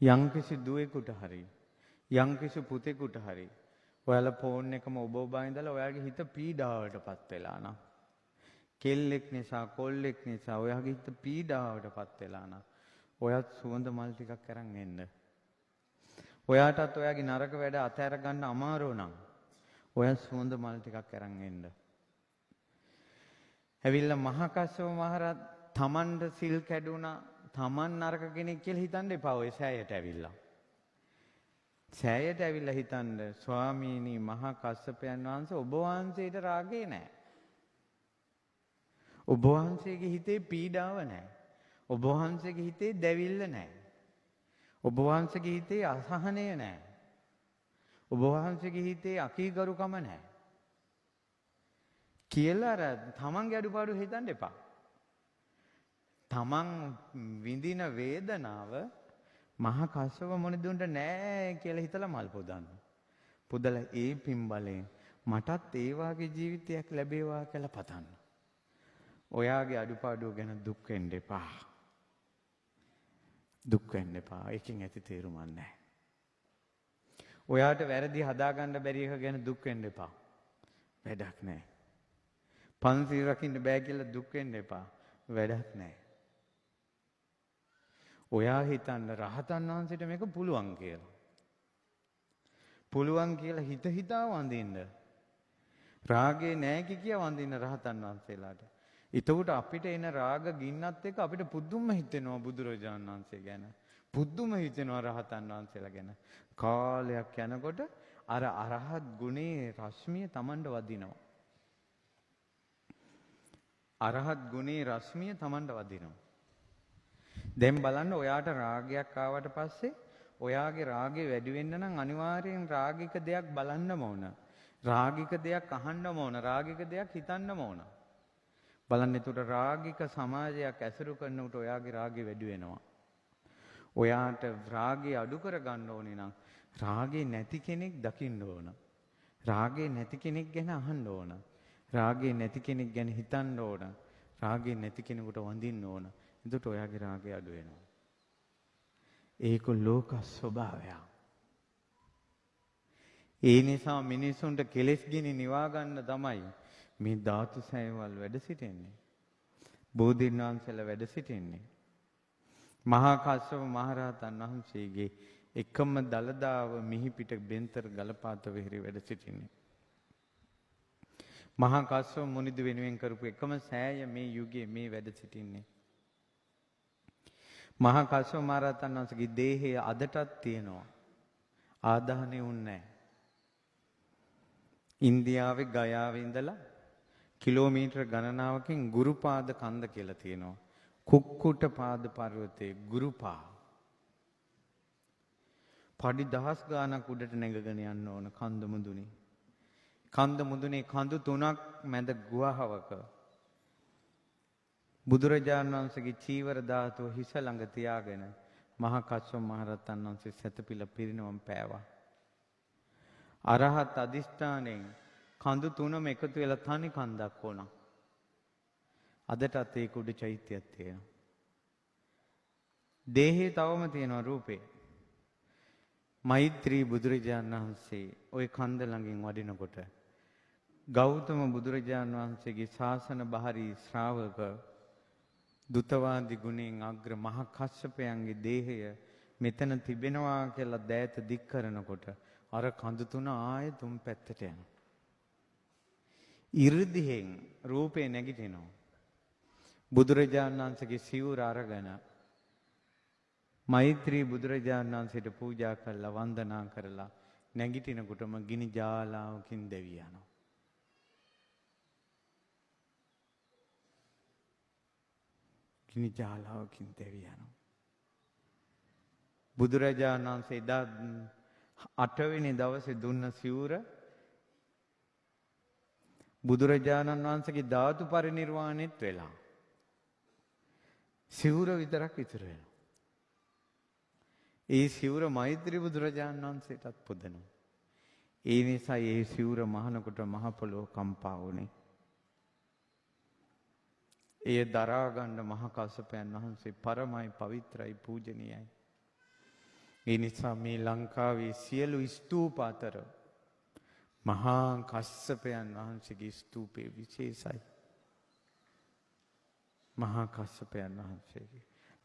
යම්කිසි දුවෙකුට හරි යම්කිසි පුතෙකුට හරි ඔයාලා ෆෝන් එකම ඔබ ඔබා ඉඳලා ඔයාගේ හිත පීඩාවටපත් වෙලා නම් කෙල්ලෙක් නිසා කොල්ලෙක් නිසා ඔයාගේ හිත පීඩාවටපත් වෙලා නම් ඔයත් සුවඳ මල් ටිකක් අරන් එන්න. ඔයාටත් ඔයාගේ නරක වැඩ අතහැර ගන්න අමාරු නම් ඔයත් සුවඳ මල් ටිකක් අරන් එන්න. ඇවිල්ලා මහා කස්සප මහරහත් තමන්ට සිල් කැඩුනා තමන් නරක කෙනෙක් කියලා හිතන්න එපා. ඔය සෑයට ඇවිල්ලා. සෑයට ඇවිල්ලා හිතන්න ස්වාමීනි මහා කස්සපයන් වහන්සේ ඔබ වහන්සේට රාගේ නැහැ. ඔබ වහන්සේගේ හිතේ පීඩාව නැහැ. ඔබ වහන්සේගේ හිතේ දැවිල්ල නැහැ. ඔබ වහන්සේගේ හිතේ අසහනය නැහැ. ඔබ වහන්සේගේ හිතේ අකීකරුකම නැහැ. කියලා අර තමන්ගේ අඩුපාඩු හිතන්න එපා. තමන් විඳින වේදනාව මහා කස්සප මුනිදුන්ට නෑ කියලා හිතලා මල් පුදන්න. පුදලා ඒ පින් බලයෙන් මටත් ඒ වාගේ ජීවිතයක් ලැබේවා කියලා පතන්න. ඔයාගේ අඩුපාඩුව ගැන දුක් වෙන්න එපා. දුක් වෙන්න එපා. ඒකෙන් ඇති තේරුමක් නැහැ. ඔයාට වැරදි හදාගන්න බැරි එක ගැන දුක් වෙන්න එපා. වැඩක් නැහැ. පන්සිල් රකින්න බෑ කියලා දුක් වෙන්න එපා. වැඩක් නැහැ. ඔයා හිතන්න රහතන් වහන්සේට මේක පුළුවන් කියලා. පුළුවන් කියලා හිතා වඳින්න. රාගේ නැහැ කිය වඳින්න රහතන් වහන්සේලාට. එතකොට අපිට එන රාග ගින්නත් එක්ක අපිට පුදුම හිතෙනවා බුදුරජාණන් වහන්සේ ගැන. පුදුම හිතෙනවා රහතන් වහන්සේලා ගැන. කාලයක් යනකොට අර අරහත් ගුණේ රශ්මිය Tamanට වදිනවා. අරහත් ගුණේ රශ්මිය Tamanට වදිනවා. දැන් බලන්න ඔයාට රාගයක් ආවට පස්සේ ඔයාගේ රාගය වැඩි වෙන්න නම් අනිවාර්යෙන් රාගික දෙයක් බලන්නම ඕන. රාගික දෙයක් අහන්නම ඕන. රාගික දෙයක් හිතන්නම ඕන. බලන්න එතකොට රාගික සමාජයක් ඇසුරු කරනකොට ඔයාගේ රාගය වැඩි වෙනවා. ඔයාට රාගය අඩු කර ගන්න ඕනේ නම් රාගේ නැති කෙනෙක් දකින්න ඕන. රාගේ නැති කෙනෙක් ගැන අහන්න ඕන. රාගේ නැති කෙනෙක් ගැන හිතන්න ඕන. රාගේ නැති කෙනෙකුට වඳින්න ඕන. එතකොට ඔයාගේ රාගය අඩු වෙනවා. ඒක ලෝක ස්වභාවය. ඒ නිසා මිනිසුන්ට කෙලෙස් ගිනි නිවා ගන්න තමයි මේ ධාතු සයවල් වැඩ සිටින්නේ. බෝධීන් වහන්සේලා වැඩ සිටින්නේ. මහා කස්සප මහරහතන් වහන්සේගේ එකම දළදාව මිහිපිට බෙන්තර ගලපාත වෙහෙරේ වැඩ සිටින්නේ. මහා කස්සප මුනිදු වෙනුවෙන් කරපු එකම සෑය මේ යුගයේ මේ වැඩ සිටින්නේ. මහා කස්සප මහරහතන් වහන්සේගේ දේහය අදටත් තියෙනවා. ආදාහනේ උන්නේ නැහැ. ඉන්දියාවේ ගයාවේ ඉඳලා කිලෝමීටර ගණනාවකින් ගුරුපාද කන්ද කියලා තියෙනවා. කුක්කුට පාද පර්වතයේ ගුරුපා. පඩි දහස් ගාණක් උඩට නැගගෙන යන්න ඕන කන්ද මුදුනේ. කන්ද මුදුනේ කඳු තුනක් මැද ගුහාවක බුදුරජාණන් වහන්සේගේ චීවර ධාතුව හිස ළඟ තියාගෙන මහා කස්සප මහරහතන් වහන්සේ සැතපීල පිරිනවම් පෑවා. අරහත් අදිෂ්ඨාණයෙන් කඳු තුනම එකතු වෙලා තනි කන්දක් වුණා. අදටත් ඒක උඩ චෛත්‍යයක් තියෙනවා. දේහේ තවම තියෙනවා රූපේ. මෛත්‍රී බුදුරජාණන් වහන්සේ ওই කන්ද ළඟින් වඩිනකොට ගෞතම බුදුරජාණන් වහන්සේගේ ශාසන බහරි ශ්‍රාවක දුතවාදී ගුණෙන් අග්‍ර මහ කස්සපයන්ගේ දේහය මෙතන තිබෙනවා කියලා දෑත දික් කරනකොට අර කඳු තුන ආයේ තුන් පැත්තට යනවා. 이르දිහෙන් රූපේ නැගිටිනවා. බුදුරජාණන් වහන්සේගේ සිවුර අරගෙන මෛත්‍රී බුදුරජාණන් වහන්සේට පූජා කරලා වන්දනා කරලා නැගිටිනකොටම ගිනි ජාලාවකින් දෙවි යනවා. ගිනි ජාලාවකින් දෙවි යනවා. බුදුරජාණන් වහන්සේ එදා 8 වෙනි දවසේ දුන්න සිවුර බුදුරජාණන් වහන්සේගේ ධාතු පරිනිර්වාණෙත් වෙලා සිවුර විතරක් ඉතුරු වෙනවා. ඒ සිවුර මෛත්‍රී බුදුරජාණන් වහන්සේටත් පුදනවා. ඒ නිසා ඒ සිවුර මහනකොට මහ පොළොව කම්පා වුණේ. එය දරා ගන්න මහ කස්සපයන් වහන්සේ පරමයි පවිත්‍රයි පූජනීයයි. ඒ නිසා මේ ලංකාවේ සියලු ස්තූප අතර මහා කස්සපයන් වහන්සේගේ ස්තූපය විශේෂයි. මහා කස්සපයන් වහන්සේගේ